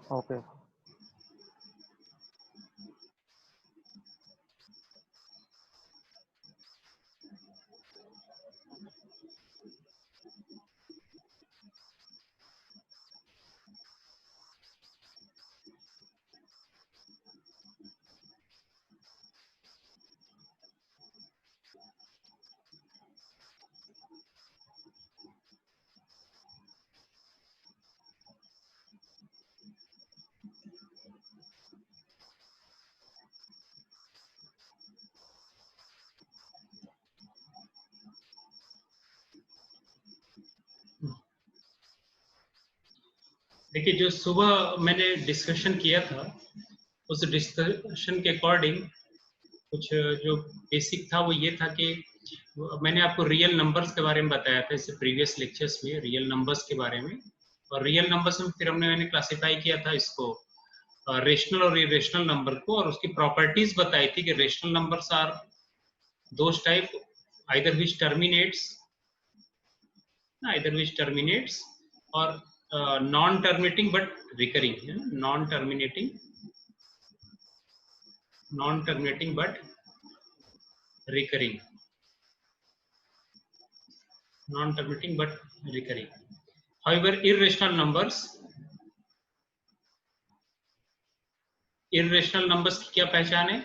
Okay. देखिए, जो सुबह मैंने डिस्कशन किया था, उस डिस्कशन के अकॉर्डिंग कुछ जो बेसिक था वो ये था कि मैंने आपको रियल नंबर्स के बारे में बताया था इससे प्रीवियस लेक्चर्स में, रियल नंबर्स के बारे में। और रियल नंबर्स में फिर मैंने क्लासिफाई किया था इसको रेशनल और इरेशनल नंबर को, और उसकी प्रॉपर्टीज बताई थी कि rational numbers are those type either which terminates or non-terminating but recurring, non-terminating but recurring, non-terminating but recurring. However, irrational numbers की क्या पहचान है?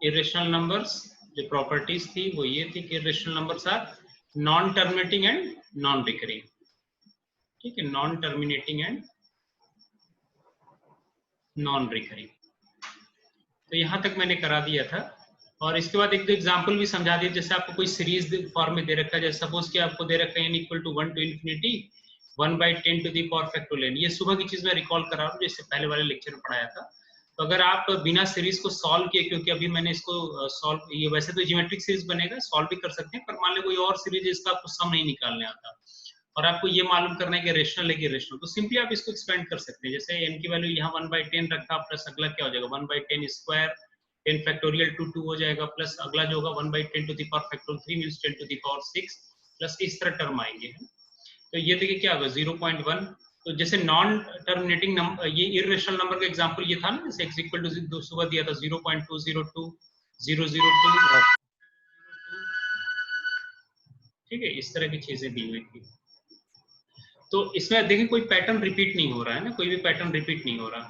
irrational numbers जो प्रॉपर्टीज थी वो ये थी कि irrational numbers are non terminating and non recurring. ठीक है, non terminating and non recurring. तो यहां तक मैंने करा दिया था, और इसके बाद एक दो एग्जांपल भी समझा दिया। जैसे आपको कोई सीरीज फॉर्म में दे रखा है, जैसे सपोज कि आपको दे रखा है n equal to 1 to infinity 1/10 to the power factorial। ये सुबह की चीज मैं रिकॉल कर रहा हूँ, जैसे पहले वाले लेक्चर में पढ़ाया था। तो अगर आप बिना सीरीज को सॉल्व किए, क्योंकि अभी मैंने इसको सॉल्व, ये वैसे तो ज्योमेट्रिक सीरीज बनेगा, सॉल्व भी कर सकते हैं, पर मान लो कोई और सीरीज इसका आपको सम नहीं निकालने आता और आपको ये मालूम करना है कि रेशनल है कि इरेशनल, तो सिंपली आप इसको एक्सपेंड कर सकते हैं। जैसे n की वैल्यू यहाँ 1/10 रखा, प्लस अगला क्या हो जाएगा 1/10 स्क्वायर 10 फैक्टोरियल टू 2 हो जाएगा, प्लस अगला जो होगा 1/10 to the power factorial 3 means 10 to the power 6, plus इस तरह टर्म आएंगे। तो ये देखिए क्या होगा 0.1। तो जैसे नॉन टर्मिनेटिंग नंबर, ये इरेशनल नंबर का एग्जांपल ये था ना, जैसे x इक्वल टू सुबह दिया था 0.202 002। ठीक है, इस तरह की चीजें दी हुई थी। तो इसमें देखिए कोई पैटर्न रिपीट नहीं हो रहा है ना, कोई भी पैटर्न रिपीट नहीं हो रहा।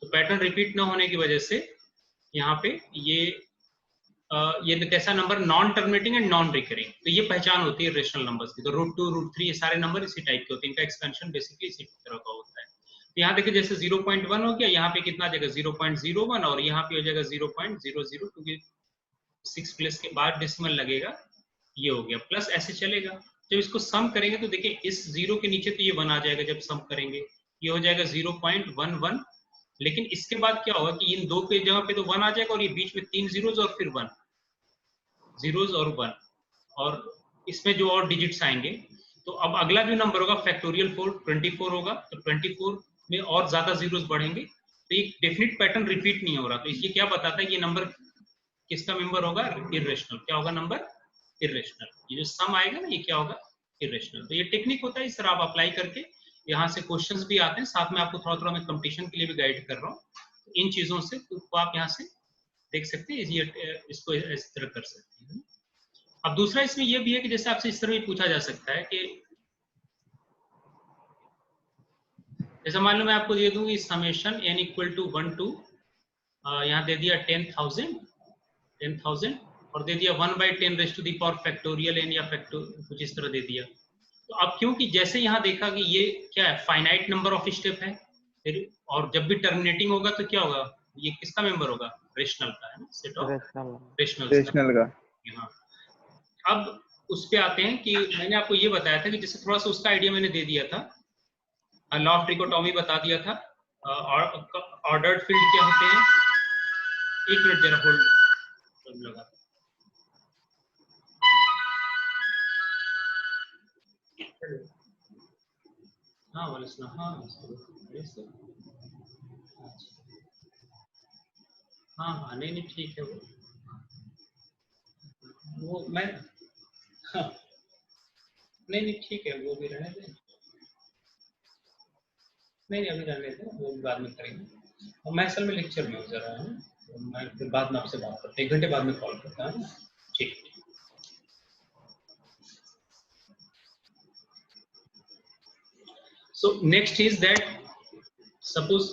तो पैटर्न रिपीट ना होने की वजह से यहाँ पे ये कैसा number non terminating and non recurring, तो ये पहचान होती है रेशनल नंबर्स की। तो √2 √3 ये सारे नंबर इसी टाइप के होते हैं, इनका एक्सपेंशन बेसिकली इसी तरह का होता है। तो यहाँ देखिए जैसे 0.1 हो गया, यहाँ पे कितना आ जाएगा 0.01, और यहाँ पे हो जाएगा 0.00, क्योंकि 6 प्लेस के बाद डेसिमल लगेगा, ये हो गया, प्लस ऐसे चलेगा। जब इसको सम करेंगे तो देखिए इस 0 के नीचे तो ये 1 आ जाएगा, जब सम करेंगे ये हो जाएगा 0.11। लेकिन इसके बाद क्या होगा कि इन दो के जगह पे तो 1 आ जाएगा, और ये बीच में 3 जीरोज और फिर 1, जीरोज और 1, और इसमें जो और डिजिट्स आएंगे। तो अब अगला जो नंबर होगा फैक्टोरियल 24 होगा, तो 24 में और ज्यादा जीरोज बढ़ेंगे, तो ये डेफिनेट पैटर्न रिपीट नहीं हो रहा। तो ये क्या बताता है, ये नंबर किसका मेंबर होगा, इरेशनल। क्या होगा नंबर, इरेशनल। ये जो सम आएगा ना, ये क्या होगा, इरेशनल। तो ये टेक्निक होता है, इस तरह आप अप्लाई करके यहाँ से क्वेश्चंस भी आते हैं, साथ में आपको थोड़ा थोड़ा मैं कंपटीशन के लिए भी गाइड कर रहा हूँ। इन चीजों से तो आप यहाँ से देख सकते हैं, इसको इस तरह कर सकते हैं। अब दूसरा इसमें यह भी है कि जैसे आपसे इस तरह भी पूछा जा सकता है कि जैसे मान लो मैं आपको दे दूं summation n equal to 1 to यहाँ दे दिया 10,000 और दे दिया 1/10 raise to the power factorial n, या कुछ इस तरह दे दिया। तो अब क्योंकि जैसे यहाँ देखा कि ये क्या है, फाइनाइट नंबर ऑफ स्टेप है, फिर और जब भी टर्मिनेटिंग होगा तो क्या होगा, ये किसका मेंबर होगा, रेशनल का है ना, सेट ऑफ रेशनल्स का। हाँ, अब उस पे आते हैं कि मैंने आपको ये बताया था कि जैसे थोड़ा सा उसका आइडिया मैंने दे दिया था, लॉ ऑफ ट्रिकोटोमी बता दिया था, ऑर्डर्ड फील्ड क्या होते हैं। एक मिनट जरा होल्ड लगा। हाँ वाले सुना, हाँ हाँ हाँ, नहीं ठीक है वो मैं, हाँ, नहीं ठीक है, वो भी रहने दें। नहीं अभी रहने दें, वो बाद में करेंगे। और मैं असल में लेक्चर में हूँ जरा, है ना, तो मैं फिर बाद में आपसे बात करता हूँ, 1 घंटे बाद में कॉल करता हूँ। ठीक। So next is that suppose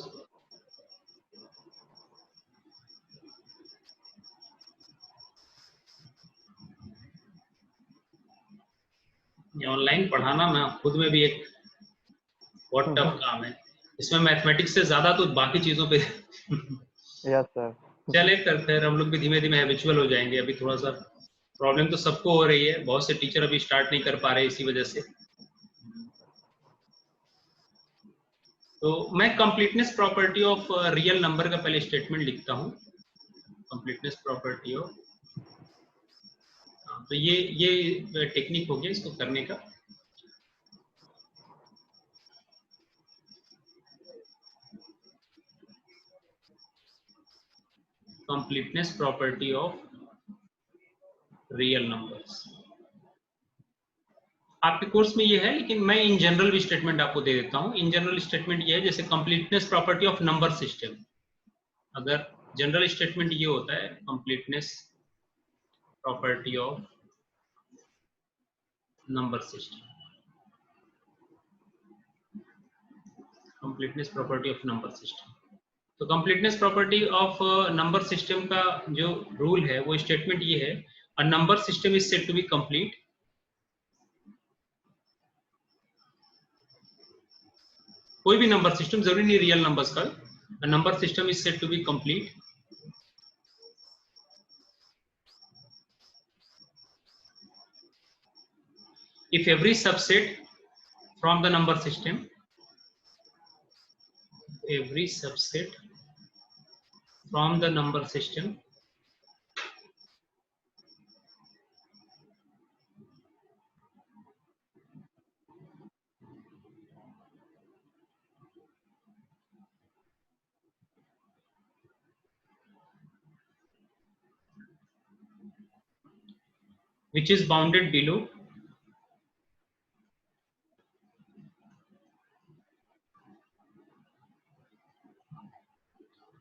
ये ऑनलाइन पढ़ाना ना खुद में भी एक बहुत टफ काम है। इसमें मैथमेटिक्स से ज्यादा तो बाकी चीजों पे यस सर। चले फिर हम लोग भी धीमे धीमे हैबिचुअल हो जाएंगे। अभी थोड़ा सा प्रॉब्लम तो सबको हो रही है, बहुत से टीचर अभी स्टार्ट नहीं कर पा रहे इसी वजह से। तो मैं completeness property of real number का पहले स्टेटमेंट लिखता हूँ। कंप्लीटनेस प्रॉपर्टी ऑफ, तो ये टेक्निक हो गया इसको करने का। Completeness property of real numbers आपके कोर्स में ये है, लेकिन मैं इन जनरल भी स्टेटमेंट आपको दे देता हूँ। इन जनरल स्टेटमेंट ये है, जैसे completeness property of number system. अगर जनरल स्टेटमेंट ये होता है completeness property of number system, completeness property of number system. तो completeness property of number system का जो रूल है वो स्टेटमेंट ये है, a number system is said to be complete कोई भी नंबर सिस्टम, जरूरी नहीं रियल नंबर्स का, a number system is said to be complete if every subset from the number system, every subset from the number system which is bounded below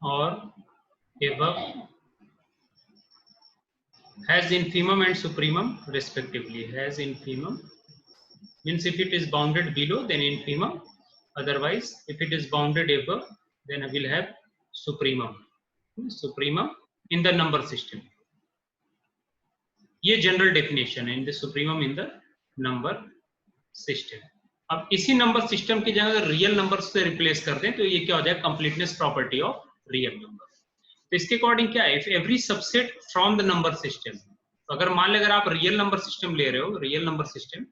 or above has infimum and supremum respectively. Has infimum means if it is bounded below then infimum, otherwise if it is bounded above then we will have supremum. Supremum in the number system. ये general definition है, in the supremum in the number system. अब इसी number system की जगह अगर real number से replace कर दें तो ये क्या हो जाएगा, completeness property of real number. तो इसके अकॉर्डिंग क्या है, if every subset from the number system, तो अगर मान लें अगर आप रियल नंबर सिस्टम ले रहे हो, रियल नंबर सिस्टम,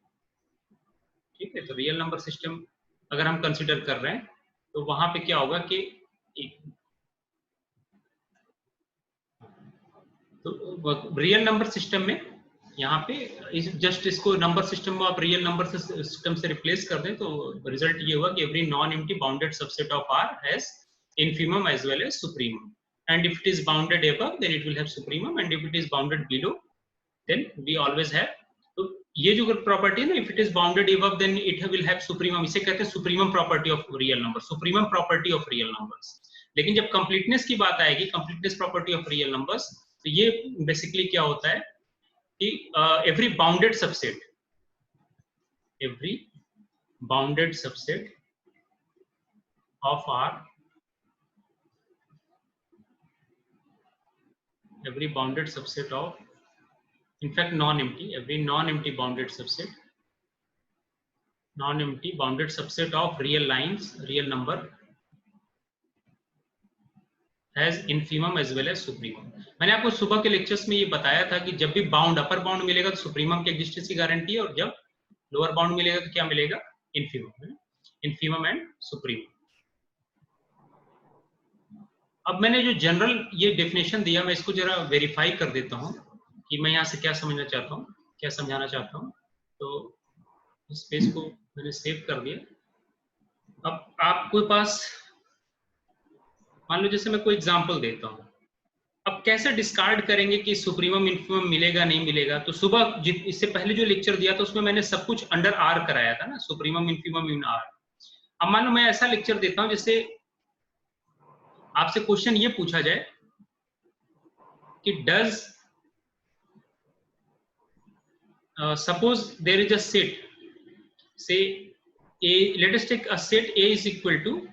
ठीक है, तो रियल नंबर सिस्टम अगर हम कंसिडर कर रहे हैं तो वहां पे क्या होगा कि तो रियल नंबर सिस्टम में यहाँ पे जस्ट इसको नंबर सिस्टम को आप रियल नंबर सिस्टम से रिप्लेस कर दें तो रिजल्ट ये हुआ कि every non empty bounded subset of R has infimum as well as supremum, and if it is bounded above then it will have supremum, and if it is bounded below then we always have, तो ये जो property है ना, if it is bounded above then it will have supremum, इसे कहते हैं supremum property of real number, supremum property of real numbers। लेकिन जब completeness की बात आएगी, completeness property of real numbers, तो ये बेसिकली क्या होता है कि every bounded subset of R, every bounded subset of, in fact non-empty, every non-empty bounded subset, non-empty bounded subset of real lines, real number has infimum as well as supremum। मैंने आपको सुबह के lectures में ये बताया था कि जब भी बाउंड अपर बाउंड मिलेगा तो सुप्रीमम की एग्जिस्टेंस की गारंटी है, और जब लोअर बाउंड मिलेगा तो क्या मिलेगा, infimum, infimum एंड सुप्रीमम। अब मैंने जो जनरल ये डेफिनेशन दिया, मैं इसको जरा वेरीफाई कर देता हूँ कि मैं यहाँ से क्या समझना चाहता हूँ, क्या समझाना चाहता हूँ। तो इस पेज को मैंने सेव कर दिया। अब आपके पास मान लो जैसे मैं कोई एग्जांपल देता हूँ, अब कैसे डिस्कार्ड करेंगे कि सुप्रीमम इन्फिमम मिलेगा नहीं मिलेगा। तो सुबह इससे पहले जो लेक्चर दिया था उसमें मैंने सब कुछ अंडर आर कराया था ना, सुप्रीमम इन्फिमम इन आर। अब मान लो मैं ऐसा लेक्चर देता हूं जैसे आपसे क्वेश्चन ये पूछा जाए कि does suppose there is a set, say a, let us take a set A is equal to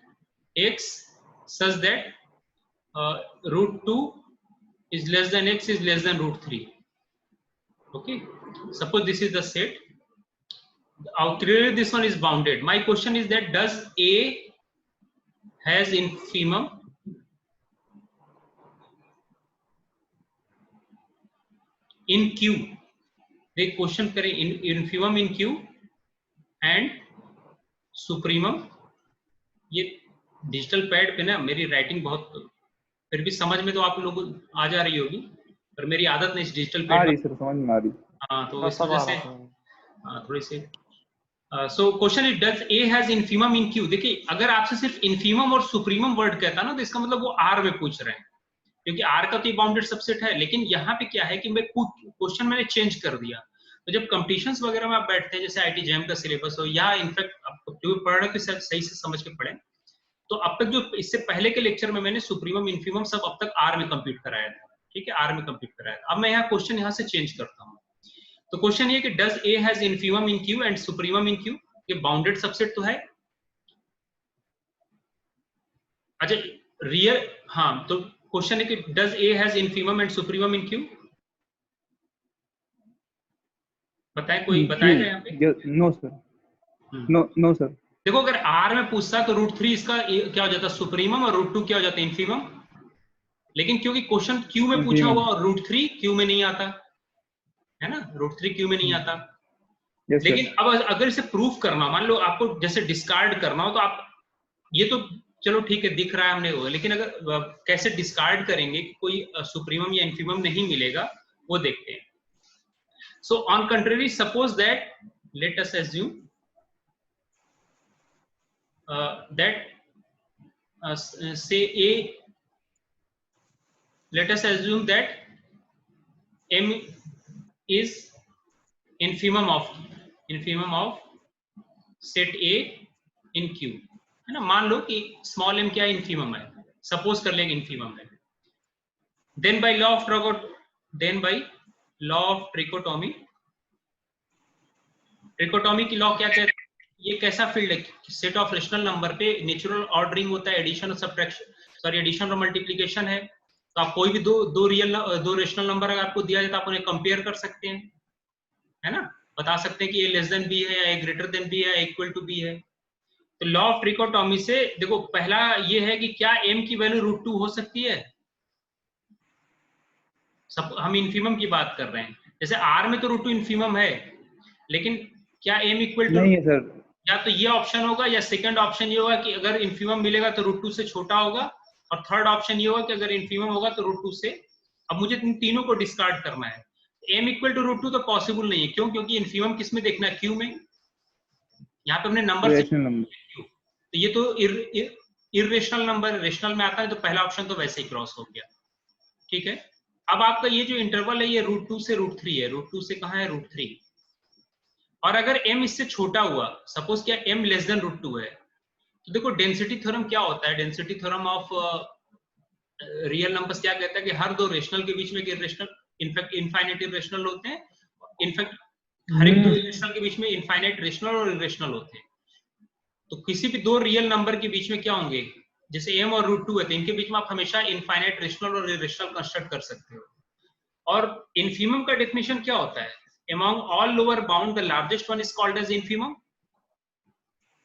x such that root 2 is less than x is less than root 3. Okay, suppose this is the set. Clearly this one is bounded. My question is that does A has infimum in Q? एक question करें, infimum in Q and supremum. ये digital pad पे ना मेरी writing बहुत, फिर भी समझ में तो आप लोगों को आ जा रही होगी, पर मेरी आदत नहीं इस डिजिटल पैड आ रही सर, समझ में आ रही। हाँ, तो इस वजह से थोड़ी सी। So question is does A has infimum in Q. देखिए अगर आपसे सिर्फ इन्फीमम और सुप्रीमम वर्ड कहता ना तो इसका मतलब वो आर में पूछ रहे हैं, क्योंकि आर का तो बाउंडेड सबसेट है। लेकिन यहाँ पे क्या है कि मैं क्वेश्चन मैंने चेंज कर दिया। तो जब कंपटीशंस वगैरह में आप बैठते हैं, जैसे आईटी जैम का सिलेबस हो या इनफैक्ट आप जो पढ़ रहे हो सही से समझ के पढ़े, तो अब तक जो इससे पहले के लेक्चर में मैंने सुप्रीमम इन्फीमम सब अब तक आर में कंप्लीट कराया था, ठीक है, आर में कंप्लीट कराया था। अब मैं यहाँ क्वेश्चन यहाँ से चेंज करता हूँ। तो क्वेश्चन ये कि does A has infimum in Q and supremum in Q, ये बाउंडेड सबसेट तो है। अच्छा रियल, हाँ, तो क्वेश्चन है कि does A has infimum and supremum in Q, बताएं, कोई बताएगा यहाँ पे? No sir, no sir. देखो अगर आर में पूछता तो रूट 3 इसका क्या हो जाता सुप्रीमम और रूट 2 क्या हो जाता इन्फीमम, लेकिन क्योंकि क्वेश्चन क्यू में पूछा हुआ और रूट 3 क्यू में नहीं आता है ना, रूट 3 क्यू में नहीं आता। लेकिन अब अगर इसे प्रूफ करना, मान लो आपको जैसे डिस्कार्ड करना हो, तो आप ये तो चलो ठीक है दिख रहा है हमने वो, लेकिन अगर कैसे डिस्कार्ड करेंगे कोई सुप्रीमम या इन्फीमम नहीं मिलेगा, वो देखते हैं। So on country suppose that let us assume that say A, let us assume that M is infimum of set A in Q, है ना। मान लो कि स्मॉल m क्या इन्फीमम है, सपोज कर लेंगे इन्फीमम है। Then by law of trichotomy की लॉ क्या कहते हैं, ये कैसा फील्ड है, सेट ऑफ रेशनल नंबर पे नेचुरल ऑर्डरिंग होता है, एडिशन और सब्ट्रैक्शन, सॉरी एडिशन और मल्टीप्लिकेशन है। तो आप कोई भी दो रेशनल नंबर अगर आपको दिया जाए तो आप उन्हें कंपेयर कर सकते हैं, है ना, बता सकते हैं कि ए लेस देन बी है या ए ग्रेटर देन बी है या इक्वल टू बी है। तो लॉ ऑफ ट्रिकोटोमी से देखो पहला ये है कि क्या m की वैल्यू रूट 2 हो सकती है। सब हम इन्फीमम की बात कर रहे हैं, जैसे r में तो रूट 2 इन्फीमम है, लेकिन क्या m इक्वल टू नहीं है सर। या तो ये ऑप्शन होगा या सेकंड ऑप्शन ये होगा कि अगर इन्फीमम मिलेगा तो रूट 2 से छोटा होगा, और थर्ड ऑप्शन ये होगा कि अगर इन्फीमम होगा तो रूट 2 से। अब मुझे इन तीनों को डिस्कार्ड करना है। m इक्वल टू रूट 2 तो पॉसिबल नहीं है, क्यों, क्योंकि इन्फीमम किस में देखना है, क्यू में। यहाँ पे हमने नंबर से क्यू, तो ये तो इर्रेशनल नंबर रेशनल में आता है, तो पहला ऑप्शन तो वैसे ही क्रॉस हो गया, ठीक है। अब आपका ये जो इंटरवल है ये रूट 2 से रूट 3 है, रूट 2 से कहाँ है, रूट 3। और अगर m इससे छोटा हुआ, सपोज क्या m लेस देन रूट 2 है, तो देखो डेंसिटी थ्योरम क्या होता है, density theorem of real numbers क्या कहता है कि हर दो रेशनल के बीच में एक इर्रेशनल, इनफैक्ट इनफाइनाइट इर्रेशनल होते हैं, इनफैक्ट हर एक दो इर्रेशनल के बीच में इनफाइनाइट रेशनल और इर्रेशनल होते हैं। तो किसी भी दो रियल नंबर के बीच में क्या होंगे, जैसे m और रूट 2 है, तो इनके बीच में आप हमेशा इनफाइनाइट रेशनल और इर्रेशनल कंस्ट्रक्ट कर सकते हो। और इन्फीमम का डेफिनेशन क्या होता है, among all lower bound the largest one is called as infimum।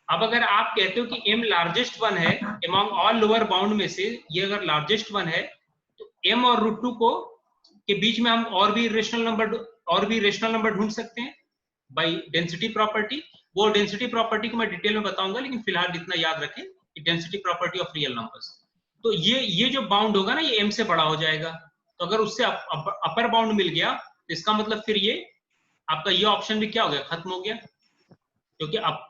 अब अगर आप कहते हो कि m लार्जेस्ट वन है among all lower bound में से, ये अगर लार्जेस्ट वन है, तो m और रूट 2 को के बीच में हम और भी रेशनल नंबर ढूंढ सकते हैं बाय डेंसिटी प्रॉपर्टी। वो डेंसिटी प्रॉपर्टी को मैं डिटेल में बताऊंगा, लेकिन फिलहाल इतना याद रखें कि density property of real numbers. तो ये जो बाउंड होगा ना, ये m से बड़ा हो जाएगा। तो अगर उससे अपर बाउंड मिल गया तो इसका मतलब फिर ये आपका ये ऑप्शन भी क्या हो गया, खत्म हो गया, क्योंकि अब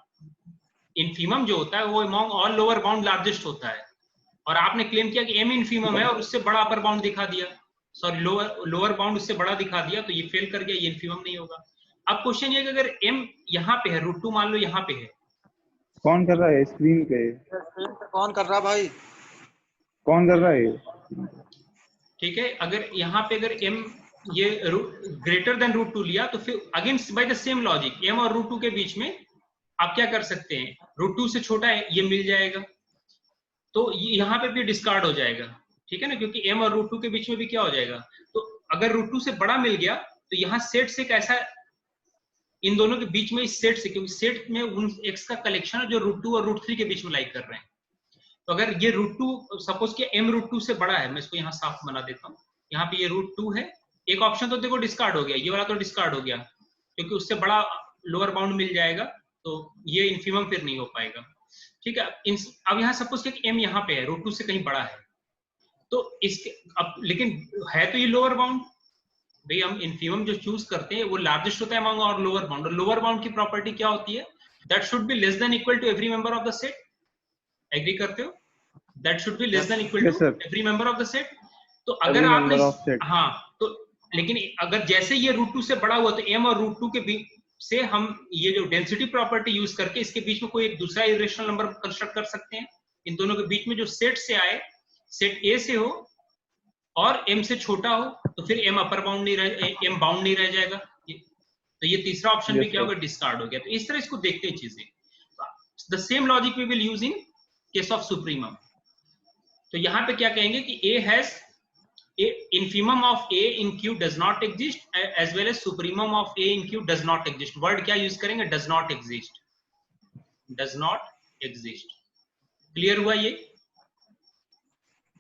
इन्फीमम जो होता है वो among all lower bound largest होता है, और आपने क्लेम किया कि m इन्फीमम है और उससे बड़ा अपर बाउंड दिखा दिया, सॉरी लोअर बाउंड उससे बड़ा दिखा दिया, तो ये फेल कर गया, ये इन्फीमम नहीं होगा। अब क्वेश्चन ये कि अगर m यहाँ पे है, रूट 2 मान लो यहाँ पे है, कौन कर रहा है स्क्रीन पे? स्क्रीन पे कौन कर रहा भाई? कौन कर रहा है? ठीक है, अगर यहाँ पे अगर m ये ग्रेटर देन √2 लिया तो फिर again by the same logic m और √2 के बीच में आप क्या कर सकते हैं, √2 से छोटा है ये मिल जाएगा, तो यहाँ पे भी डिस्कार्ड हो जाएगा, ठीक है ना, क्योंकि m और √2 के बीच में भी क्या हो जाएगा, तो अगर √2 से बड़ा मिल गया तो यहाँ सेट से कैसा, इन दोनों के बीच में इस सेट से, क्योंकि सेट में उन x का कलेक्शन है जो √2 और √3 के बीच में लाइक कर रहे हैं, तो अगर ये √2 सपोज कि m √2 से बड़ा है, मैं इसको यहाँ साफ बना देता हूँ, यहाँ पे ये √2 है, एक ऑप्शन तो देखो डिस्कार्ड हो गया, ये वाला तो डिस्कार्ड हो गया क्योंकि उससे बड़ा लोअर बाउंड मिल जाएगा, तो ये इन्फीमम फिर नहीं हो पाएगा, ठीक है। अब यहाँ सपोज कि m यहाँ पे है, √2 से कहीं बड़ा है, तो इसके अब लेकिन है तो ये लोअर बाउंड, भाई हम इन्फीमम जो चूज करते हैं वो लार्जेस्ट होता है अमंग और लोअर बाउंड, और लोअर बाउंड की प्रॉपर्टी क्या होती है, that should be less than equal to every member of the set, agree करते हो, that should be less than equal to every member of the set, तो अगर आपने हाँ तो, लेकिन अगर जैसे ये √2 से बड़ा हुआ तो m और √2 के बीच से हम ये जो डेंसिटी प्रॉपर्टी यूज करके इसके बीच में कोई एक दूसरा इरेशनल नंबर कंस्ट्रक्ट कर सकते हैं, इन दोनों के बीच में जो सेट से आए, सेट a से हो और m से छोटा हो, तो फिर m अपर बाउंड नहीं रह, m बाउंड नहीं रह जाएगा, तो ये तीसरा ऑप्शन भी क्या होगा, डिस्कार्ड हो गया, तो इस तरह इसको देखते हैं चीजें, the same logic we will use in case of supremum, तो यहाँ पे क्या कहेंगे कि a has infimum of a in q does not exist as well as supremum of a in q does not exist, word क्या use करेंगे, does not exist, does not exist, clear हुआ ये?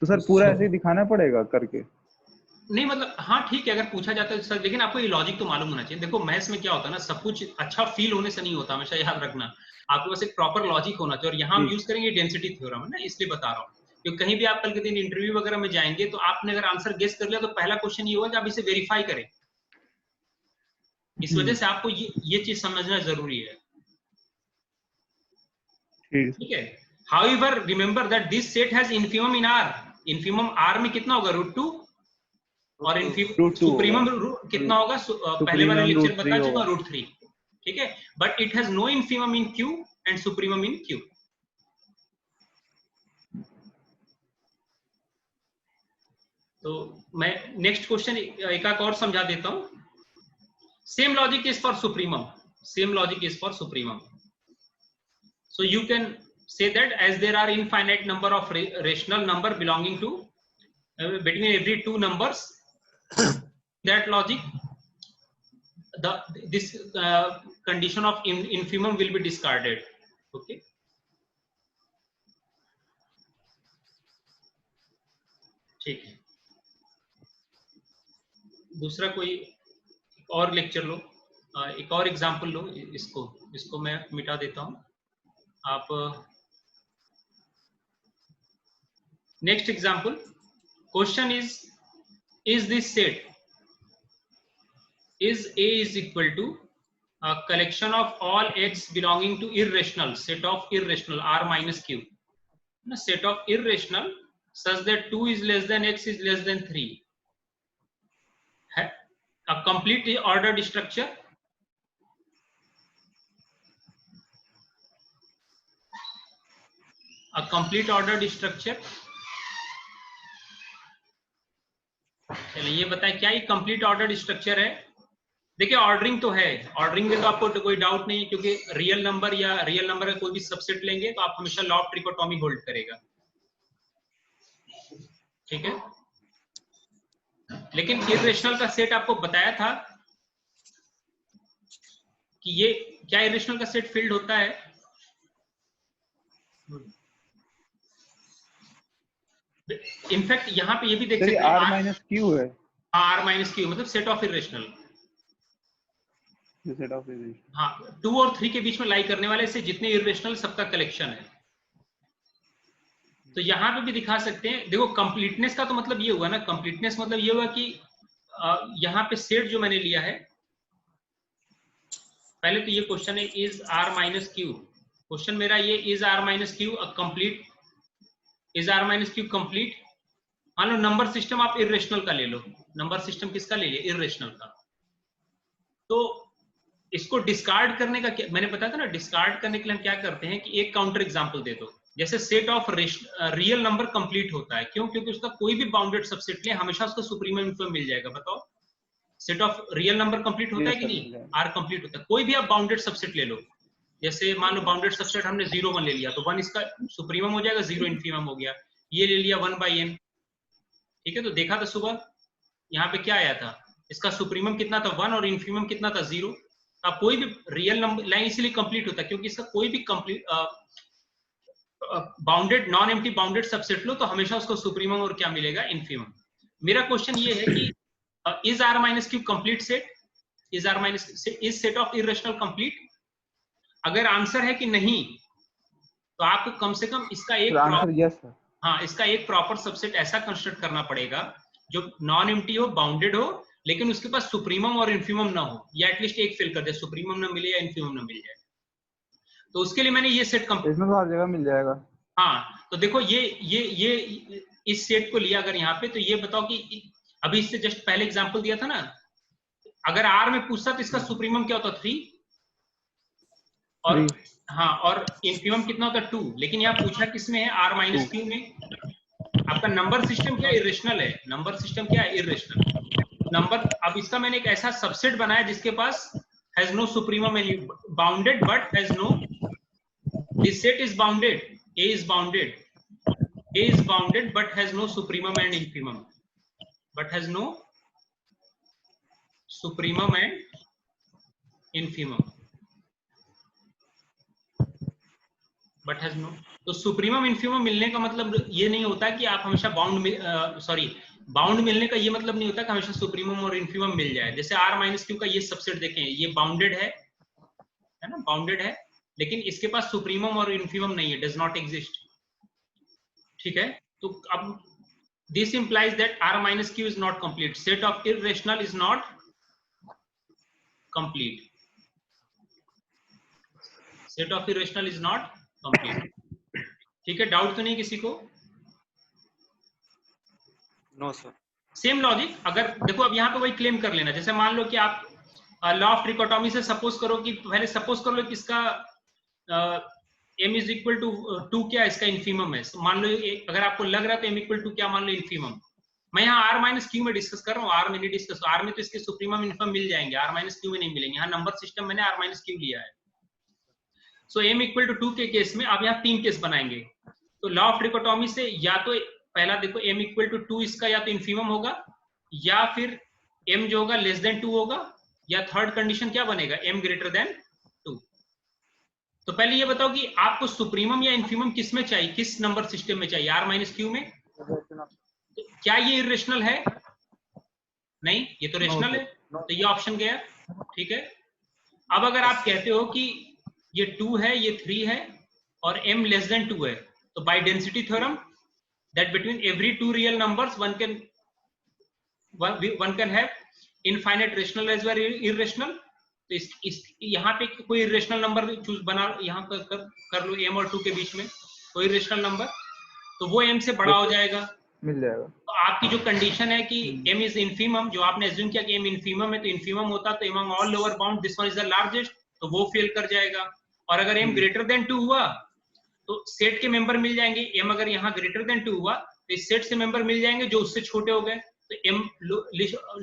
तो सर पूरा ऐसे ही दिखाना पड़ेगा करके? नहीं मतलब हाँ ठीक है, अगर पूछा जाता है सर, लेकिन आपको ये लॉजिक तो मालूम होना चाहिए, देखो मैथ्स में क्या होता है ना, सब कुछ अच्छा फील होने से नहीं होता, हमेशा याद रखना, आपके पास एक प्रॉपर लॉजिक होना चाहिए, और यहाँ हम यूज करेंगे डेंसिटी थ्योरम है ना, इसलिए बता रहा हूँ, क्योंकि कहीं भी आप कल के दिन इंटरव्यू वगैरह में जाएंगे तो आपने अगर आंसर गेस कर लिया तो पहला क्वेश्चन ये होगा कि आप इसे वेरीफाई करें, इस वजह से आपको ये चीज समझना जरूरी है, ठीक है। However, remember that this set has infimum in R, infimum R में कितना होगा, √2, और सुप्रीमम कितना होगा, पहले वाले लेक्चर बता चुका, √3, ठीक है, but it has no infimum in Q and supremum in Q। तो मैं नेक्स्ट क्वेश्चन एक और समझा देता हूं, same logic is for supremum, same logic is for supremum, so you can say that as there are infinite number of rational number belonging to between every two numbers, that logic this condition of infimum will be discarded, okay। ठीक है, दूसरा कोई और lecture लो, एक और example लो, इसको मैं मिटा देता हूं, आप next example, question is this set is A is equal to a collection of all x belonging to irrational, set of irrational R minus Q, set of irrational such that 2 is less than x is less than 3, a complete ordered structure, a complete ordered structure, चलिए ये बताएं क्या ये complete ordered structure है, देखिए ordering तो है, ordering में तो आपको तो कोई डाउट नहीं है, क्योंकि रियल नंबर या रियल नंबर का कोई भी सबसेट लेंगे तो आप हमेशा लॉ ऑफ ट्रिकोटोमी होल्ड करेगा, ठीक है, लेकिन इरेशनल का सेट आपको बताया था कि ये क्या इरेशनल का सेट फील्ड होता है, इनफैक्ट यहाँ पे ये भी देख सकते हैं R माइनस क्यू है, R माइनस क्यू मतलब set of irrational, set of irrational, हाँ 2 और 3 के बीच में लाई करने वाले से जितने इरेशनल सबका कलेक्शन है, तो यहाँ पे भी दिखा सकते हैं, देखो कंप्लीटनेस का तो मतलब ये हुआ ना, कंप्लीटनेस मतलब ये हुआ कि यहाँ पे सेट जो मैंने लिया है, पहले तो ये क्वेश्चन है is R minus Q, question मेरा ये is R minus Q complete, is R minus Q complete, मान लो नंबर सिस्टम आप इरेशनल का ले लो, नंबर सिस्टम किसका ले लिया, इरेशनल का, तो इसको डिस्कार्ड करने का क्या, मैंने बताया था ना, डिस्कार्ड करने के लिए हम क्या करते हैं कि एक काउंटर एग्जांपल दे दो। जैसे set of real number complete होता है, क्यों? क्योंकि उसका कोई भी बाउंडेड सबसेट ले हमेशा उसका सुप्रीमम इन्फीमम मिल जाएगा। बताओ, set of real number complete होता है कि नहीं? आर कंप्लीट होता है। कोई भी आप बाउंडेड सबसेट ले लो, जैसे मान लो बाउंडेड सबसेट हमने 0 1 ले लिया, तो 1 इसका सुप्रीमम हो जाएगा, 0 इन्फीमम हो गया। ये ले लिया 1/n, ठीक है। तो देखा था सुबह यहाँ पे क्या आया था, इसका सुप्रीमम कितना था 1 और इन्फीमम कितना था 0। अब कोई भी रियल नंबर लाइन इसलिए कंप्लीट होता है क्योंकि इसका कोई भी complete bounded non empty bounded subset लो तो हमेशा उसको सुप्रीमम और क्या मिलेगा, इन्फीमम। मेरा क्वेश्चन ये है कि is R minus Q complete set? Is R minus is set of irrational complete? अगर आंसर है कि नहीं, तो आपको कम से कम इसका एक आंसर यस है। हाँ, इसका एक प्रॉपर सबसेट ऐसा कंस्ट्रक्ट करना पड़ेगा जो नॉन एम्प्टी हो, बाउंडेड हो, लेकिन उसके पास सुप्रीमम और इन्फीमम ना हो, या एटलीस्ट एक फिल कर दे, सुप्रीमम ना मिले या इन्फीमम ना मिल जाए। तो उसके लिए मैंने ये सेट इसमें तो हर जगह मिल जाएगा। हाँ, तो देखो ये इस सेट को लिया अगर यहाँ पे, तो ये बताओ कि अभी इससे जस्ट पहले एग्जांपल दिया था ना, अगर R में पूछता तो इसका सुप्रीमम क्या होता, 3, और हाँ, और इन्फीमम कितना होता, 2। लेकिन यहाँ पूछा किसमें है, R माइनस क्यू में। आपका नंबर सिस्टम क्या इरेशनल है, नंबर सिस्टम क्या है, इरेशनल नंबर। अब इसका मैंने एक ऐसा सबसेट बनाया जिसके पास has no supremum and bounded but has no, this set is bounded, A is bounded but has no supremum and infimum, but has no supremum and infimum, but has no। तो supremum infimum मिलने का मतलब ये नहीं होता कि आप हमेशा बाउंड मिलने का ये मतलब नहीं होता कि हमेशा सुप्रीमम और इन्फीमम मिल जाए। जैसे R माइनस क्यू का ये सबसेट देखें, ये बाउंडेड है ना, बाउंडेड है, लेकिन इसके पास सुप्रीमम और इन्फीमम नहीं है, डज नॉट एग्जिस्ट, ठीक है। तो अब this implies that R minus Q is not complete, set of irrational is not complete, set of irrational is not complete, ठीक है। डाउट तो नहीं किसी को? No sir. सेम लॉजिक, अगर देखो अब यहाँ पे वही क्लेम कर लेना, जैसे मान लो कि आप लॉ ऑफ ट्रिकोटोमी से सपोज करो कि, पहले सपोज कर लो कि इसका m इज इक्वल टू 2 क्या इसका इन्फीमम है। मान लो अगर आपको लग रहा है तो m इक्वल टू क्या मान लो, इन्फीमम। मैं यहाँ R माइनस क्यू में डिस्कस कर रहा हूँ, R में नहीं डिस्कस। R में तो इसके सुप्रीमम इन्फीमम मिल जाएंगे, R माइनस क्यू में नहीं मिलेंगे। यहाँ नंबर सिस्टम मैंने R माइनस क्यू लिया है। सो m इक्वल टू 2 के केस में अब यहाँ 3 केस बनाएंगे। तो लॉ ऑफ ट्रिकोटोमी से या तो पहला देखो m इक्वल टू 2 इसका या तो इन्फीमम होगा, या फिर m जो होगा लेस देन 2 होगा, या थर्ड कंडीशन क्या बनेगा, m ग्रेटर देन 2। तो पहले ये बताओ कि आपको सुप्रीमम या इन्फीमम किस में चाहिए, किस नंबर सिस्टम में चाहिए, R माइनस क्यू में। तो क्या ये इरेशनल है? नहीं, ये तो रेशनल है, तो ये ऑप्शन गया, ठीक है। अब अगर आप कहते हो कि ये 2 है, ये 3 है, और m लेस देन 2 है, तो by density theorem that between every 2 real numbers one can have infinite rational as well irrational। तो यहाँ पे कोई इरेशनल नंबर चूज बना, यहाँ पर कर लो m और 2 के बीच में कोई इरेशनल नंबर, तो वो m से बड़ा हो जाएगा, मिल जाएगा। तो आपकी जो कंडीशन है कि m इज इन्फीमम, जो आपने एज्यूम किया कि m इन्फीमम है, तो इन्फीमम होता तो among all lower bound this one is the largest, तो वो फेल कर जाएगा। और अगर m ग्रेटर देन 2 हुआ तो सेट के मेंबर मिल जाएंगे, m अगर यहाँ ग्रेटर देन 2 हुआ तो इस सेट से मेंबर मिल जाएंगे जो उससे छोटे हो गए, तो m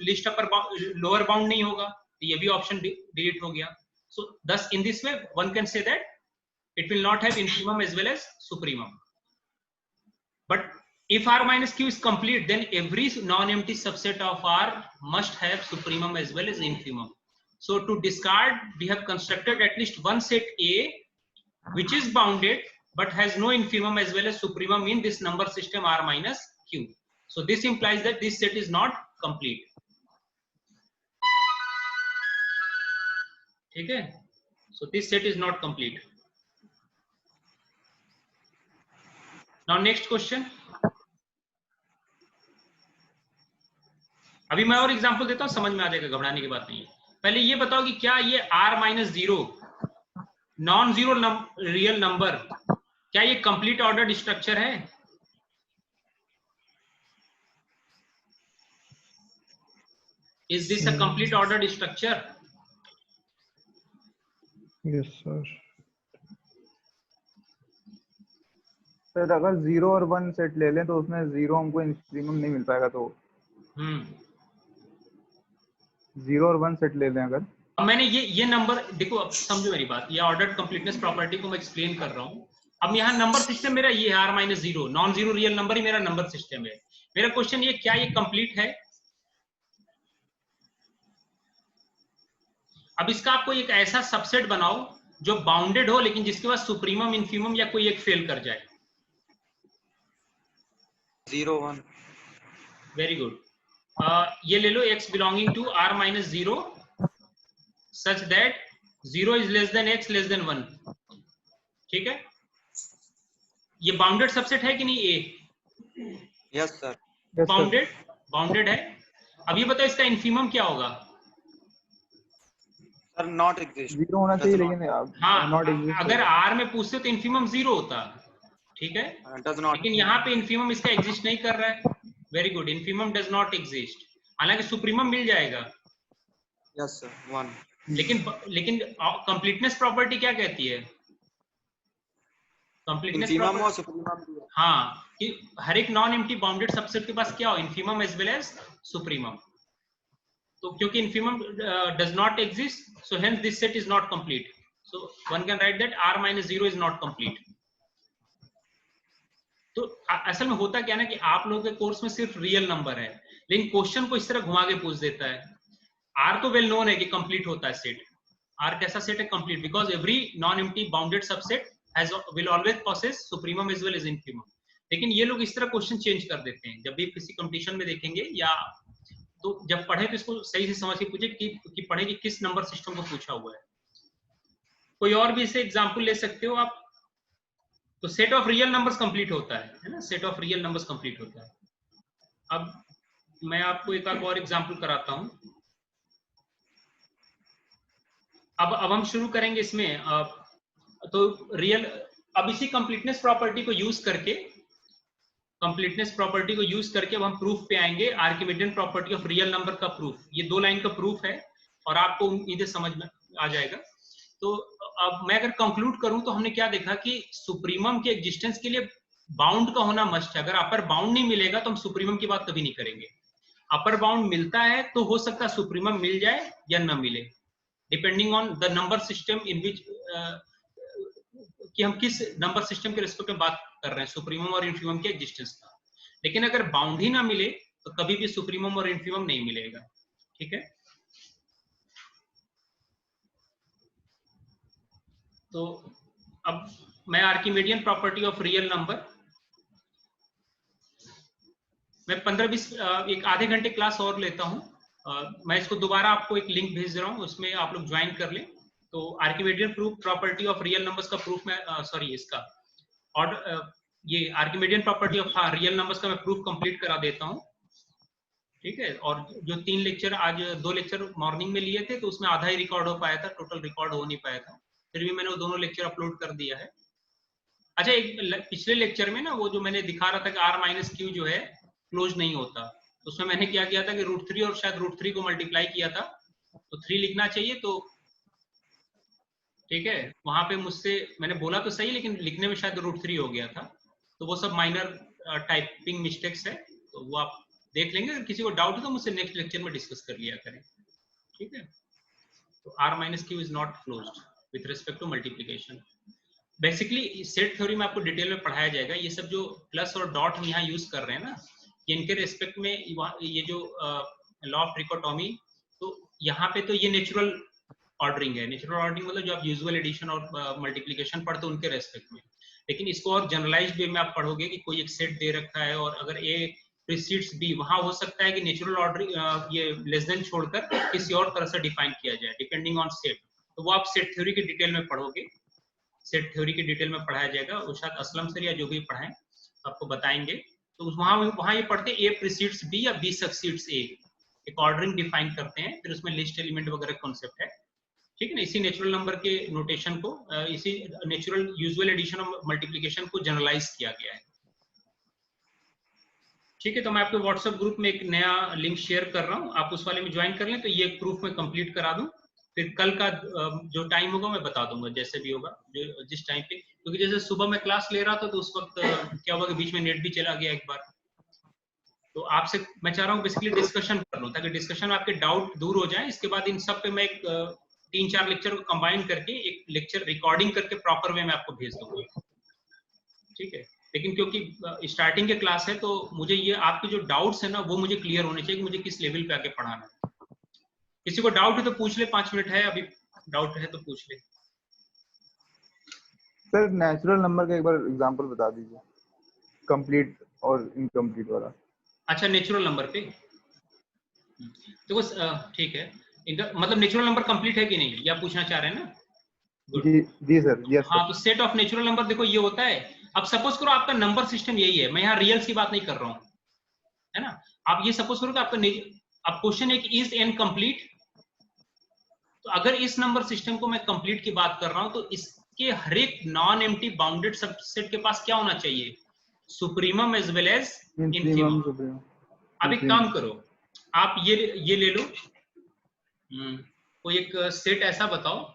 list upper lower bound नहीं होगा, तो ये भी ऑप्शन डिलीट हो गया। सो thus in this way one can say that it will not have infimum as well as supremum, but if R minus Q is complete, then every non-empty subset of R must have supremum as well as infimum. So to discard, we have constructed at least one set A, which is bounded but has no infimum as well as supremum in this number system R minus Q. So this implies that this set is not complete. Okay? So this set is not complete. Now next question. अभी मैं और example देता हूं, समझ में आ जाएगा, घबराने की बात नहीं है। पहले ये बताओ कि क्या ये R minus 0 non zero real number, क्या ये कंप्लीट ऑर्डर्ड स्ट्रक्चर है? Is this a complete ordered structure? Yes sir. Sir अगर 0 और 1 सेट ले लें तो उसमें 0 हमको इंफीमम नहीं मिल पाएगा, तो 0 और 1 सेट ले लें अगर। अब मैंने ये नंबर देखो, अब समझो मेरी बात, ये ऑर्डर्ड कंप्लीटनेस प्रॉपर्टी को मैं एक्सप्लेन कर रहा हूँ। अब यहाँ नंबर सिस्टम मेरा ये है r-0, non zero real number ही मेरा नंबर सिस्टम है। मेरा क्वेश्चन ये, क्या ये कंप्लीट है? अब इसका आपको एक ऐसा सबसेट बनाओ जो बाउंडेड हो, लेकिन जिसके पास सुप्रीमम, इन्फीमम या कोई एक फेल कर जाए। 0 1 वेरी गुड। ये ले लो x belonging to r-0 such that 0 is less than x less than 1। ठीक है, ये बाउंडेड सबसेट है कि नहीं? ए यस सर। बाउंडेड है। अब ये बताओ इसका इन्फीमम क्या होगा? Sir not exist. 0 होना चाहिए, लेकिन हाँ, नॉट एग्जिस्ट। अगर r में पूछते तो इन्फीमम 0 होता। ठीक है, डज नॉट। लेकिन यहाँ पे इन्फीमम इसका एग्जिस्ट नहीं कर रहा है। Very good, infimum does not exist. हालांकि सुप्रीमम मिल जाएगा। Yes sir 1। लेकिन कंप्लीटनेस प्रॉपर्टी क्या कहती है? कंप्लीटनेस इन्फीमम और प्रॉपर्टी, सुप्रीमम। हाँ, कि हर एक नॉन एम्प्टी बाउंडेड सबसेट के पास क्या हो, infimum as well as supremum. तो क्योंकि infimum does not exist, so hence this set is not complete. So one can write that r-0 is not complete. तो असल में होता क्या ना कि आप लोगों के कोर्स में सिर्फ रियल नंबर है, लेकिन क्वेश्चन को इस तरह घुमा के पूछ देता है। R तो वेल नोन है कि कंप्लीट होता है सेट। R कैसा सेट है? Complete, because every non empty bounded subset has will always possess supremum as well as infimum. लेकिन ये लोग इस तरह क्वेश्चन चेंज कर देते हैं। जब भी किसी कंपटीशन में देखेंगे या तो जब पढ़े तो इसको सही से समझ के पूछे कि पढ़े कि किस नंबर सिस्टम को पूछा हुआ है। कोई और भी इसे एग्जाम्पल ले सकते हो आप। तो set of real numbers complete होता है ना, set of real numbers complete होता है। अब मैं आपको एक और एग्जांपल कराता हूं। अब हम शुरू करेंगे इसमें। तो रियल, अब इसी कंप्लीटनेस प्रॉपर्टी को यूज करके अब हम प्रूफ पे आएंगे। Archimedean property of real number का प्रूफ, ये 2 लाइन का प्रूफ है और आपको उम्मीद समझ में आ जाएगा। तो अब मैं अगर कंक्लूड करूं तो हमने क्या देखा कि सुप्रीमम के एग्जिस्टेंस के लिए बाउंड का होना मस्ट है। अगर अपर बाउंड नहीं मिलेगा तो हम सुप्रीमम की बात कभी नहीं करेंगे। अपर बाउंड मिलता है तो हो सकता है सुप्रीमम मिल जाए या ना मिले, depending on the number system in which, कि हम किस नंबर सिस्टम के रिस्पेक्ट में बात कर रहे हैं, सुप्रीमम और इन्फीमम के एग्जिस्टेंस का। लेकिन अगर बाउंड ही ना मिले तो कभी भी सुप्रीमम और इन्फीमम नहीं मिलेगा। ठीक है, तो अब मैं Archimedean property of real number, मैं 15-20 एक आधे घंटे क्लास और लेता हूं। मैं इसको दोबारा आपको एक लिंक भेज रहा हूं, उसमें आप लोग ज्वाइन कर लें। तो Archimedean proof property of real numbers का प्रूफ मैं सॉरी इसका और ये Archimedean property of real numbers का मैं प्रूफ कंप्लीट करा देता हूं। ठीक है, और जो 3 लेक्चर आज 2 लेक्चर मॉर्निंग में लिए थे तो उसमें आधा ही रिकॉर्ड हो पाया था, टोटल रिकॉर्ड हो नहीं पाया था, फिर भी मैंने वो दोनों लेक्चर अपलोड कर दिया है। अच्छा, एक पिछले लेक्चर में ना वो जो मैंने दिखा रहा था कि r-q जो है क्लोज नहीं होता, तो उसमें मैंने क्या किया था कि √3 और शायद √3 को मल्टीप्लाई किया था, तो 3 लिखना चाहिए। तो ठीक है, वहां पे मुझसे मैंने बोला तो सही, लेकिन लिखने में शायद √3 हो गया था। तो वो सब माइनर टाइपिंग मिस्टेक्स है, तो वो आप देख लेंगे। अगर किसी को डाउट है तो मुझसे नेक्स्ट लेक्चर में डिस्कस कर लिया करें। ठीक है, तो r-q is not closed with respect to multiplication. Basically set theory में आपको डिटेल में पढ़ाया जाएगा। ये सब जो प्लस और डॉट हम यहाँ यूज कर रहे हैं ना, इनके रिस्पेक्ट में ये जो लॉ ऑफ ट्रिकोटॉमी, तो यहाँ पे तो ये नेचुरल ऑर्डरिंग है। नेचुरल ऑर्डरिंग मतलब जो आप यूजुअल एडिशन और मल्टीप्लिकेशन पढ़ते हो उनके रेस्पेक्ट में। लेकिन इसको और जनरलाइज्ड वे में आप पढ़ोगे कि कोई एक सेट दे रखा है और अगर ए प्रीसीड्स बी, वहां हो सकता है कि नेचुरल ऑर्डरिंग ये लेस देन छोड़कर किसी और तरह से डिफाइन किया जाए डिपेंडिंग ऑन सेट। तो वो आप सेट थ्योरी की डिटेल में पढ़ोगे, सेट थ्योरी की डिटेल में पढ़ाया जाएगा। वो शायद असलम सर या जो भी पढ़ाएं आपको बताएंगे। तो वहां ये पढ़ते ए प्रीसीड्स बी या बी सक्सीड्स ए, एक ऑर्डरिंग डिफाइन करते हैं, फिर उसमें लिस्ट एलिमेंट वगैरह कॉन्सेप्ट है। ठीक है ना, इसी नेचुरल नंबर के नोटेशन को, इसी नेचुरल यूजुअल एडिशन और मल्टीप्लिकेशन को जनरलाइज किया गया है। ठीक है, तो मैं आपके व्हाट्सएप ग्रुप में एक नया लिंक शेयर कर रहा हूं, आप उस वाले में ज्वाइन कर लें तो ये प्रूफ में कंप्लीट करा दूं। फिर कल का जो टाइम होगा मैं बता दूंगा, जैसे भी होगा जो जिस टाइम पे, क्योंकि जैसे सुबह मैं क्लास ले रहा था तो उस वक्त क्या हुआ कि बीच में नेट भी चला गया एक बार। तो आपसे मैं चाह रहा हूँ बेसिकली डिस्कशन कर लूं, ताकि डिस्कशन में आपके डाउट दूर हो जाए। इसके बाद इन सब पे मैं एक 3-4 लेक्चर को कंबाइन करके एक लेक्चर रिकॉर्डिंग करके प्रॉपर वे में आपको भेज दूंगा, ठीक है। लेकिन क्योंकि स्टार्टिंग के क्लास है तो मुझे ये आपके जो डाउट्स है ना वो मुझे क्लियर होने चाहिए कि मुझे किस लेवल पे आगे पढ़ाना है। किसी को डाउट है तो पूछ ले, 5 मिनट है अभी, डाउट है तो पूछ ले। सर नेचुरल नंबर का एक बार एग्जांपल बता दीजिए, कंप्लीट और इनकम्प्लीट वाला। अच्छा, नेचुरल नंबर पे देखो, ठीक है, इनका मतलब नेचुरल नंबर कंप्लीट है कि नहीं, या पूछना चाह रहे हैं ना? Good. जी सर, यस हाँ, सर। तो सेट ऑफ नेचुरल नंबर देखो ये होता है। अब सपोज करो आपका नंबर सिस्टम यही है, मैं यहाँ रियल्स की बात नहीं कर रहा हूँ, है ना। आप ये सपोज करो कि आपका अब क्वेश्चन है कि इज एन कंप्लीट। तो अगर इस नंबर सिस्टम को मैं कंप्लीट की बात कर रहा हूं तो इसके हर एक नॉन एम्प्टी बाउंडेड सबसेट के पास क्या होना चाहिए? Supremum as well as infimum. अब एक काम करो, आप ये ले लो, कोई एक सेट ऐसा बताओ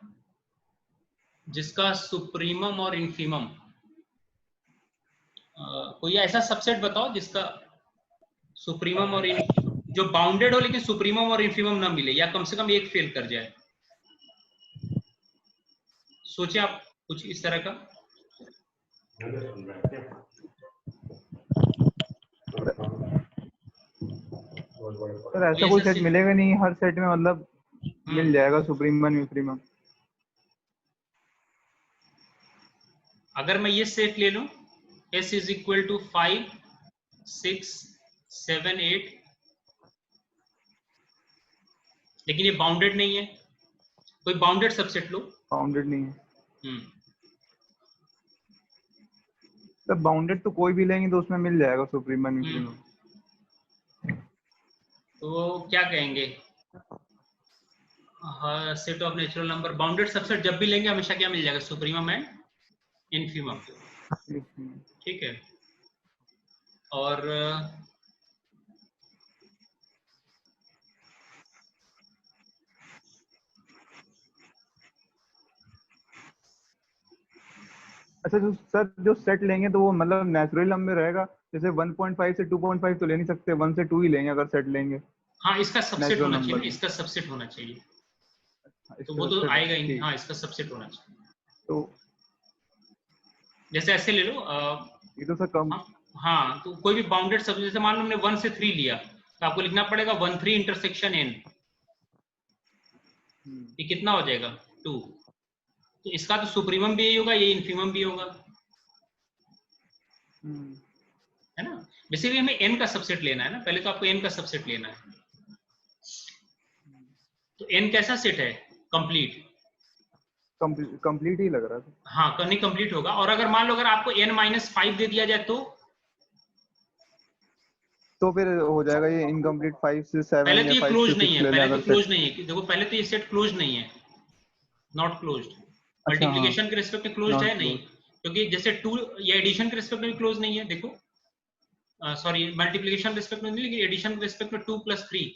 जिसका सुप्रीमम और इनफीमम, कोई ऐसा सबसेट बताओ जिसका सुप्रीमम और जो बाउंडेड हो लेकिन सुप्रीमम और इनफीमम ना मिले, या कम से कम एक फेल कर जाए। सोचे आप कुछ इस तरह का। सर ऐसा कोई सेट मिलेगा नहीं, हर सेट में मतलब मिल जाएगा सुप्रीमम इनफीमम। अगर मैं ये सेट ले लूं, S इज इक्वल टू 5, 6, 7, 8, लेकिन ये बाउंडेड नहीं है, कोई बाउंडेड सबसेट लो। बाउंडेड नहीं है। तो बाउंडेड तो कोई भी लेंगे तो उसमें मिल जाएगा सुप्रीमम इनफीमम। तो क्या कहेंगे, set of natural number bounded subset जब भी लेंगे हमेशा क्या मिल जाएगा? सुप्रीमम एंड इनफीमम, ठीक है। और अच्छा जो सर जो सेट लेंगे तो वो मतलब नेचुरल नंबर रहेगा, जैसे 1.5 से 2.5 तो ले नहीं सकते, 1 से 2 ही लेंगे अगर सेट लेंगे। हाँ, इसका सबसेट होना चाहिए, नंबर इसका सबसेट होना चाहिए। तो इसका वो तो सबसेट आएगा ही। हाँ, इसका सबसेट होना चाहिए। तो जैसे ऐसे ले लो, ये तो सर कम। हाँ, तो कोई भी बाउंडेड सब, जैसे मान लो हमने 1 से 3 लिया तो आपको लिखना पड़ेगा 1, 3 इंटरसेक्शन n। ये कितना हो जाएगा? 2। तो इसका तो सुप्रीमम भी यही होगा, ये इनफीमम भी होगा, है ना। बेसिकली हमें n का सबसेट लेना है ना, पहले तो आपको n का सबसेट लेना है। तो n कैसा सेट है? कंप्लीट। कंप्लीट ही लग रहा है। हाँ, नहीं कंप्लीट होगा। और अगर मान लो अगर आपको n-5 दे दिया जाए तो फिर हो जाएगा ये इनकम्प्लीट 5 से 7 पहले तो या ये 5 क्लोज से 6 नहीं है, ले लें पहले तो अगर क्लोज सेट। नहीं है। देखो पहले तो ये सेट क्लोज नहीं है, नॉट क्लोज्ड। अच्छा, मल्टीप्लिकेशन के रिस्पेक्ट में क्लोज्ड है नहीं, क्योंकि जैसे 2 ये एडिशन के रिस्पेक्ट में भी क्लोज नहीं है। देखो सॉरी, मल्टीप्लिकेशन रिस्पेक्ट में नहीं, लेकिन एडिशन के रिस्पेक्ट में 2 + 3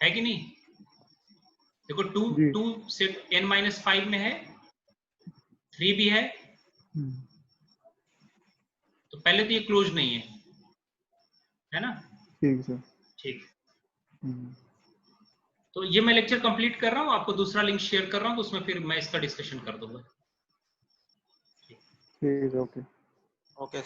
है कि नहीं। देखो 2 सेट n-5 में है, 3 भी है, तो पहले तो ये क्लोज नहीं है ना। ठीक सर, ठीक। तो ये मैं लेक्चर कंप्लीट कर रहा हूँ, आपको दूसरा लिंक शेयर कर रहा हूँ, तो उसमें फिर मैं इसका डिस्कशन कर दूंगा। ठीक है, ओके। ओके।